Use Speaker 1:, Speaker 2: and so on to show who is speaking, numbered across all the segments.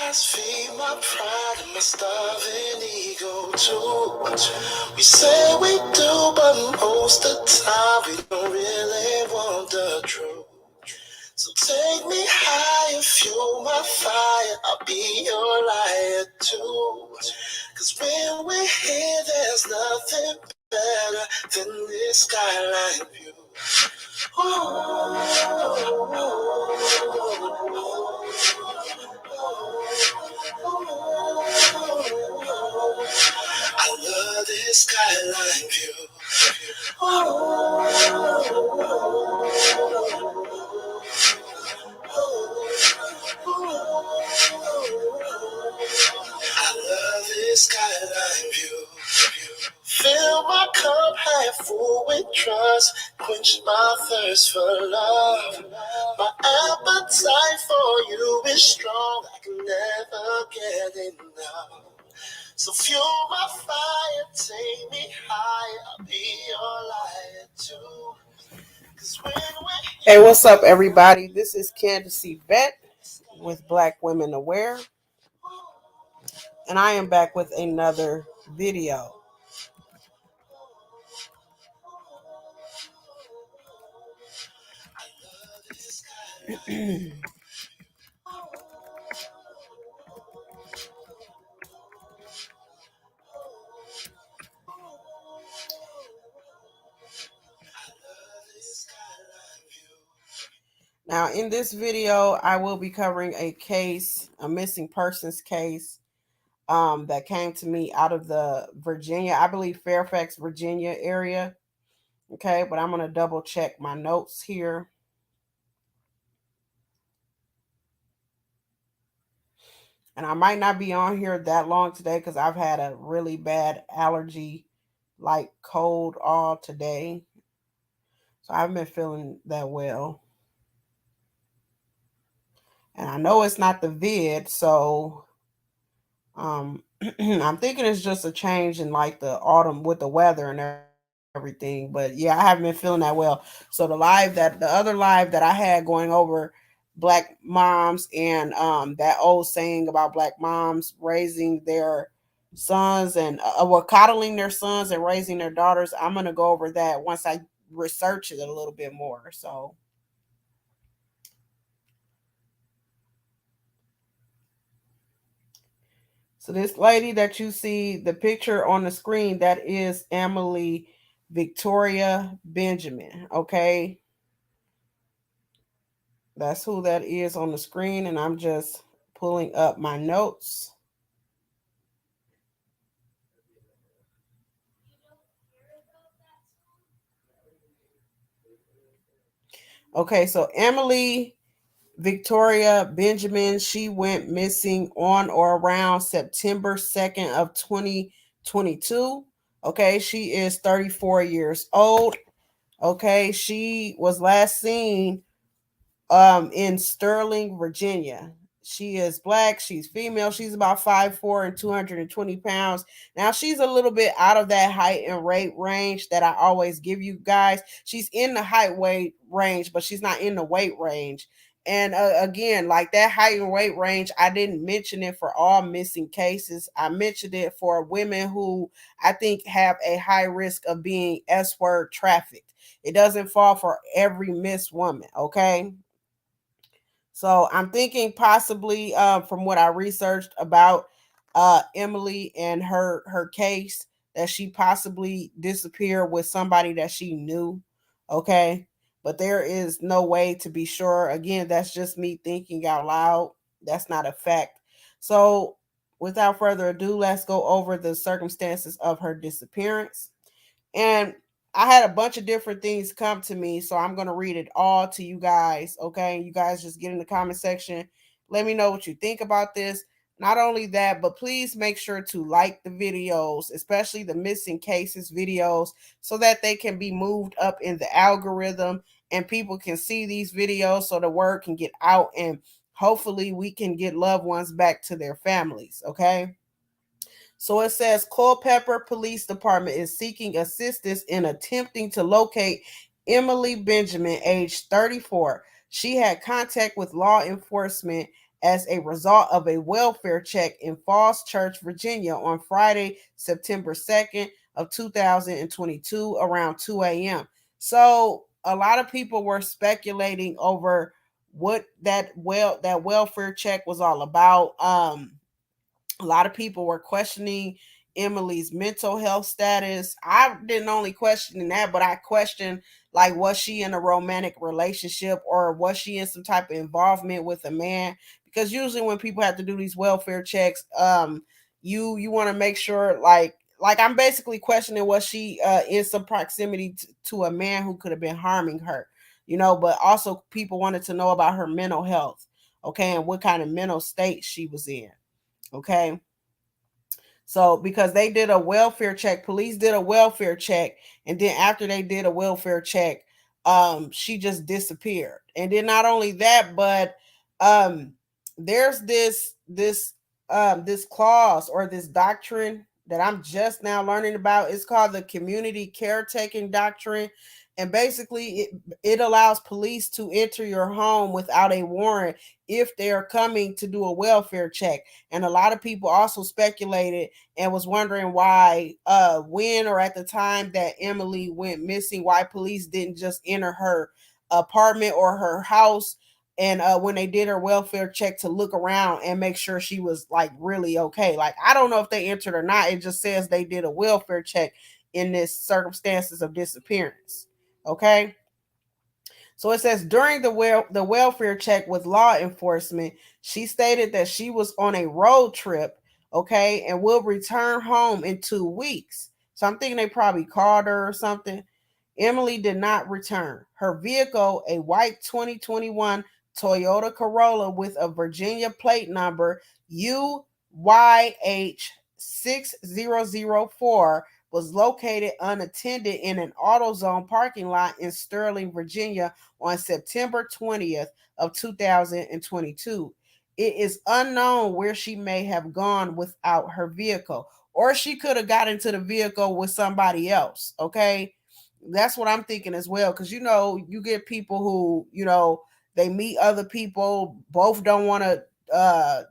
Speaker 1: lies feed my pride and my starving ego too. We say we do, but most of the time we don't really want the truth. So take me higher, fuel my fire, I'll be your liar too. Cause when we're here, there's nothing better than this skyline view. I love this skyline view. I love this skyline view. Fill my cup half full with trust, quench my thirst for love. My appetite for you is strong, I can never get enough. So fuel my fire, take me higher, I'll be your liar too. Hey, what's up, everybody? This is Candace Vet with blackwomenaware, and I am back with another video. Now, in this video, I will be covering a case, a missing persons case, that came to me out of the Virginia, I believe Fairfax, Virginia area. Okay, but I'm going to double check my notes here. And I might not be on here that long today because I've had a really bad allergy, like cold all today. So I haven't been feeling that well. And I know it's not the vid, so I'm thinking it's just a change in like the autumn with the weather and everything. But yeah, I haven't been feeling that well. So the other live that I had going over black moms and that old saying about black moms raising their sons and coddling their sons and raising their daughters, I'm gonna go over that once I research it a little bit more. So this lady that you see the picture on the screen, that is Emily Victoria Benjamin. Okay. That's who that is on the screen. And I'm just pulling up my notes. Okay. So Emily Victoria Benjamin, she went missing on or around September 2nd of 2022. Okay. She is 34 years old. Okay. She was last seen in Sterling, Virginia. She is black. She's female. She's about 5'4" and 220 pounds. Now, she's a little bit out of that height and weight range that I always give you guys. She's in the height weight range, but she's not in the weight range. And again, like that height and weight range, I didn't mention it for all missing cases. I mentioned it for women who I think have a high risk of being S-word trafficked. It doesn't fall for every missed woman, okay? So I'm thinking possibly from what I researched about Emily and her case, that she possibly disappeared with somebody that she knew. Okay. But there is no way to be sure. Again, that's just me thinking out loud. That's not a fact. So without further ado, let's go over the circumstances of her disappearance. And I had a bunch of different things come to me, so I'm going to read it all to you guys. Okay. You guys just get in the comment section. Let me know what you think about this. Not only that, but please make sure to like the videos, especially the missing cases videos, so that they can be moved up in the algorithm and people can see these videos so the word can get out and hopefully we can get loved ones back to their families. Okay. So it says Culpeper Police Department is seeking assistance in attempting to locate Emily Benjamin, age 34. She had contact with law enforcement as a result of a welfare check in Falls Church, Virginia on Friday, September 2nd of 2022 around 2 a.m. So a lot of people were speculating over what that welfare check was all about. A lot of people were questioning Emily's mental health status. I didn't only question that, but I questioned, like, was she in a romantic relationship or was she in some type of involvement with a man? Because usually when people have to do these welfare checks, you want to make sure, like I'm basically questioning, was she in some proximity to a man who could have been harming her, but also people wanted to know about her mental health, okay, and what kind of mental state she was in. Okay. So because they did a welfare check, police did a welfare check, and then after they did a welfare check, she just disappeared. And then not only that, but um, there's this clause or this doctrine that I'm just now learning about. It's called the community caretaking doctrine, and basically it allows police to enter your home without a warrant if they are coming to do a welfare check. And a lot of people also speculated and was wondering why, when or at the time that Emily went missing, why police didn't just enter her apartment or her house, and when they did her welfare check, to look around and make sure she was like really okay. Like, I don't know if they entered or not. It just says they did a welfare check in this circumstances of disappearance. Okay. So it says during the welfare check with law enforcement, she stated that she was on a road trip, okay, and will return home in 2 weeks. So I'm thinking they probably called her or something. Emily did not return. Her vehicle, a white 2021 Toyota Corolla with a Virginia plate number UYH6004, was located unattended in an AutoZone parking lot in Sterling, Virginia on September 20th of 2022. It is unknown where she may have gone without her vehicle, or she could have got into the vehicle with somebody else, okay? That's what I'm thinking as well, because you get people who, they meet other people, both don't want to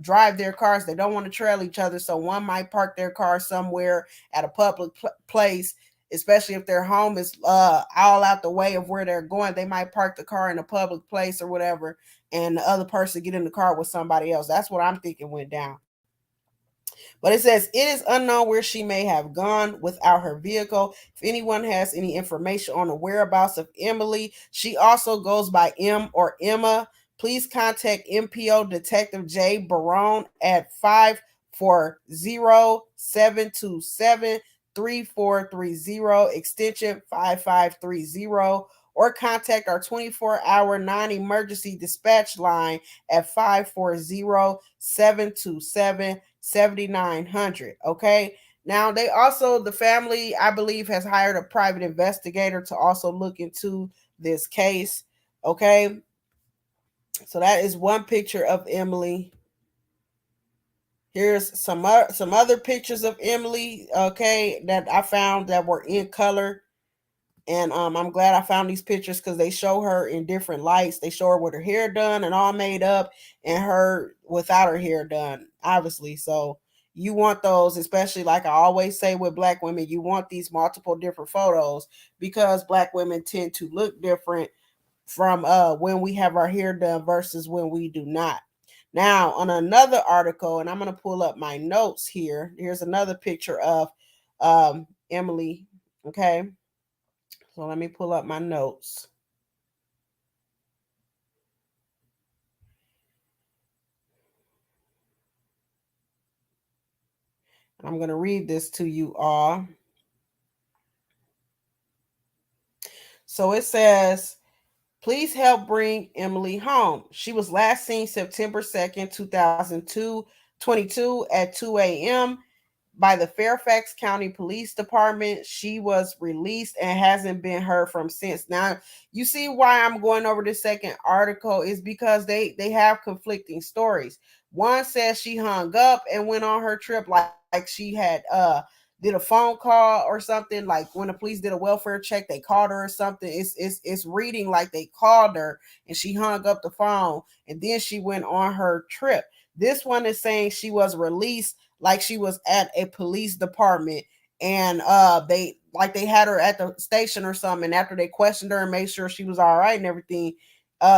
Speaker 1: drive their cars, they don't want to trail each other, so one might park their car somewhere at a public place, especially if their home is all out the way of where they're going. They might park the car in a public place or whatever, and the other person get in the car with somebody else. That's what I'm thinking went down. But it says it is unknown where she may have gone without her vehicle. If anyone has any information on the whereabouts of Emily, she also goes by M or Emma. Please contact MPO Detective J. Barone at 540-727-3430, extension 5530, or contact our 24-hour non-emergency dispatch line at 540-727-7900. Okay. Now, the family, I believe, has hired a private investigator to also look into this case. Okay. So that is one picture of Emily. Here's some other pictures of Emily, okay, that I found that were in color. And I'm glad I found these pictures because they show her in different lights. They show her with her hair done and all made up, and her without her hair done, obviously. So you want those, especially like I always say with black women, you want these multiple different photos because black women tend to look different from when we have our hair done versus when we do not. Now, on another article, and I'm going to pull up my notes here. Here's another picture of Emily. Okay. So let me pull up my notes. I'm going to read this to you all. So it says, please help bring Emily home. She was last seen September 2nd, 2022 at 2 a.m. by the Fairfax County Police Department. She was released and hasn't been heard from since. Now, you see why I'm going over this second article is because they have conflicting stories. One says she hung up and went on her trip like she had did a phone call or something. Like when the police did a welfare check, they called her or something. It's reading like they called her and she hung up the phone and then she went on her trip. This one is saying she was released like she was at a police department and they had her at the station or something. And after they questioned her and made sure she was all right and everything,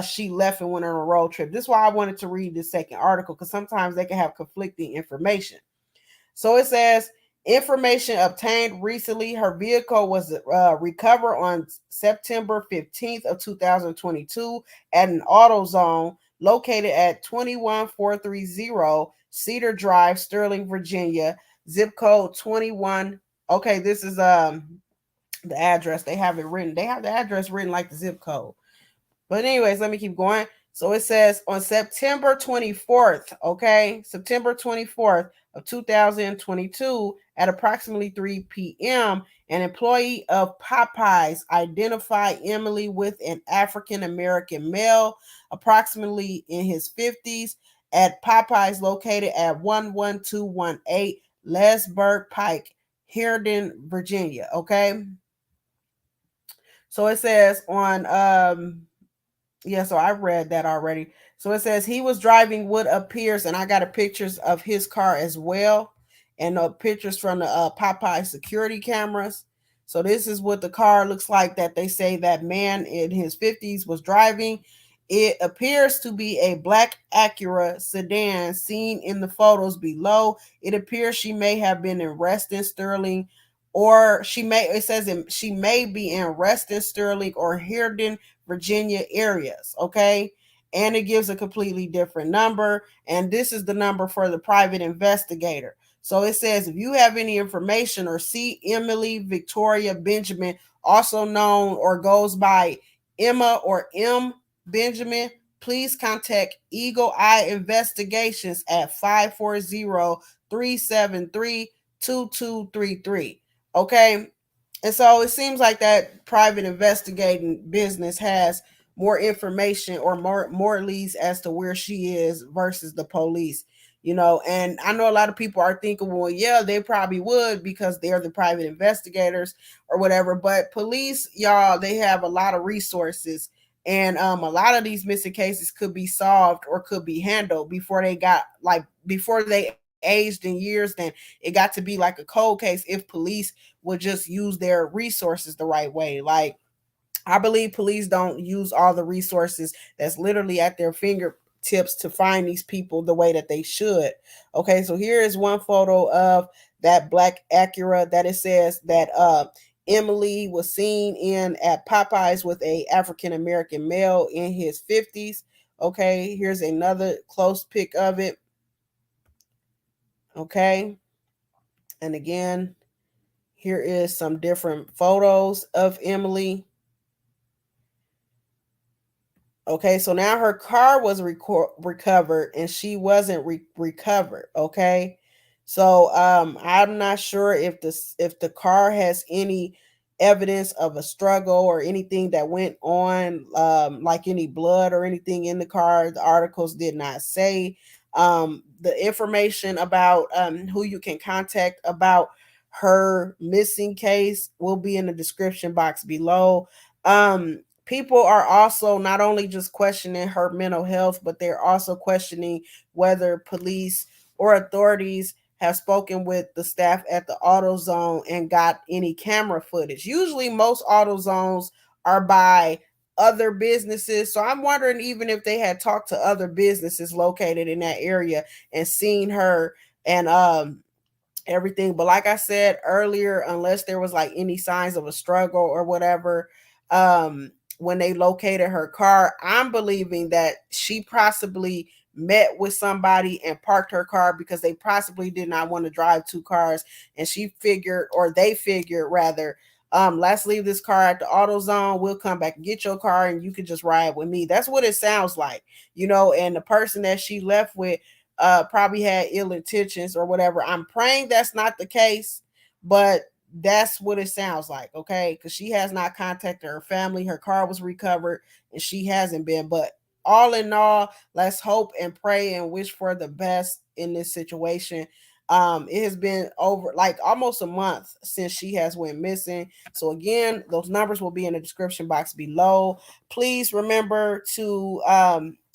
Speaker 1: she left and went on a road trip. This is why I wanted to read this second article because sometimes they can have conflicting information. So it says information obtained recently. Her vehicle was recovered on September 15th of 2022 at an auto zone located at 21430 Cedar Drive, Sterling, Virginia, zip code 21. Okay, this is the address. They have it written. They have the address written like the zip code. But anyways, let me keep going. So it says on September 24th, okay, September 24th of 2022 at approximately 3 p.m., an employee of Popeyes identified Emily with an African American male, approximately in his 50s, at Popeyes located at 11218 Lesburg Pike, Herndon, Virginia. Okay. So it says on yeah, so I read that already. So it says he was driving what appears, and I got a pictures of his car as well, and pictures from the Popeye security cameras. So this is what the car looks like that they say that man in his 50s was driving. It appears to be a black Acura sedan seen in the photos below. It appears she may have been in Reston, Sterling, or it says she may be in Reston, Sterling, or Herndon, Virginia areas, okay? And it gives a completely different number. And this is the number for the private investigator. So it says if you have any information or see Emily Victoria Benjamin, also known or goes by Emma or M. Benjamin, please contact Eagle Eye Investigations at 540-373-2233. Okay. And so it seems like that private investigating business has more information or more leads as to where she is versus the police, you know. And I know a lot of people are thinking, well, yeah, they probably would because they're the private investigators or whatever. But police, y'all, they have a lot of resources. And a lot of these missing cases could be solved or could be handled before they aged in years. Then it got to be like a cold case if police would just use their resources the right way. Like, I believe police don't use all the resources that's literally at their fingertips to find these people the way that they should. Okay, so here is one photo of that black Acura that it says that Emily was seen in at Popeyes with a African American male in his 50s. Okay, here's another close pic of it. Okay, and again, here is some different photos of Emily. Okay, so now her car was recovered and she wasn't recovered. Okay, so I'm not sure if the car has any evidence of a struggle or anything that went on, like any blood or anything in the car. The articles did not say. The information about who you can contact about her missing case will be in the description box below. People are also not only just questioning her mental health, but they're also questioning whether police or authorities have spoken with the staff at the auto zone and got any camera footage. Usually, most auto zones are by other businesses. So I'm wondering even if they had talked to other businesses located in that area and seen her and everything. But like I said earlier, unless there was like any signs of a struggle or whatever, when they located her car, I'm believing that she possibly met with somebody and parked her car because they possibly did not want to drive two cars. And she figured, or they figured rather, let's leave this car at the auto zone. We'll come back and get your car and you can just ride with me. That's what it sounds like, you know. And the person that she left with probably had ill intentions or whatever. I'm praying that's not the case, but that's what it sounds like, okay? Because she has not contacted her family. Her car was recovered and she hasn't been. But all in all, let's hope and pray and wish for the best in this situation. It has been over like almost a month since she has went missing. So again, those numbers will be in the description box below. Please remember to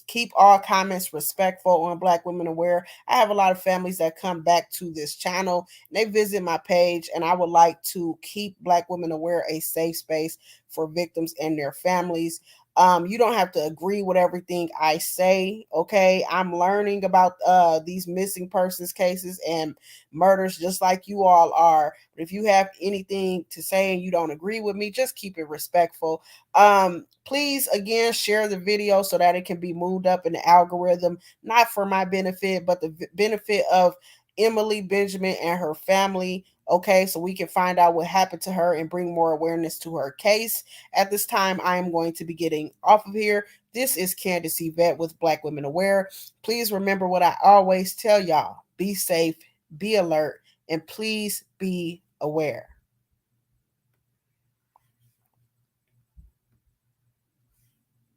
Speaker 1: keep all comments respectful on Black Women Aware. I have a lot of families that come back to this channel and they visit my page, and I would like to keep Black Women Aware a safe space for victims and their families. You don't have to agree with everything I say. Okay, I'm learning about these missing persons cases and murders just like you all are. But if you have anything to say and you don't agree with me, just keep it respectful. Please again share the video so that it can be moved up in the algorithm, not for my benefit, but the benefit of Emily Benjamin and her family. Okay, so we can find out what happened to her and bring more awareness to her case. At this time, I am going to be getting off of here. This is Candace Yvette with Black Women Aware. Please remember what I always tell y'all: be safe, be alert, and please be aware.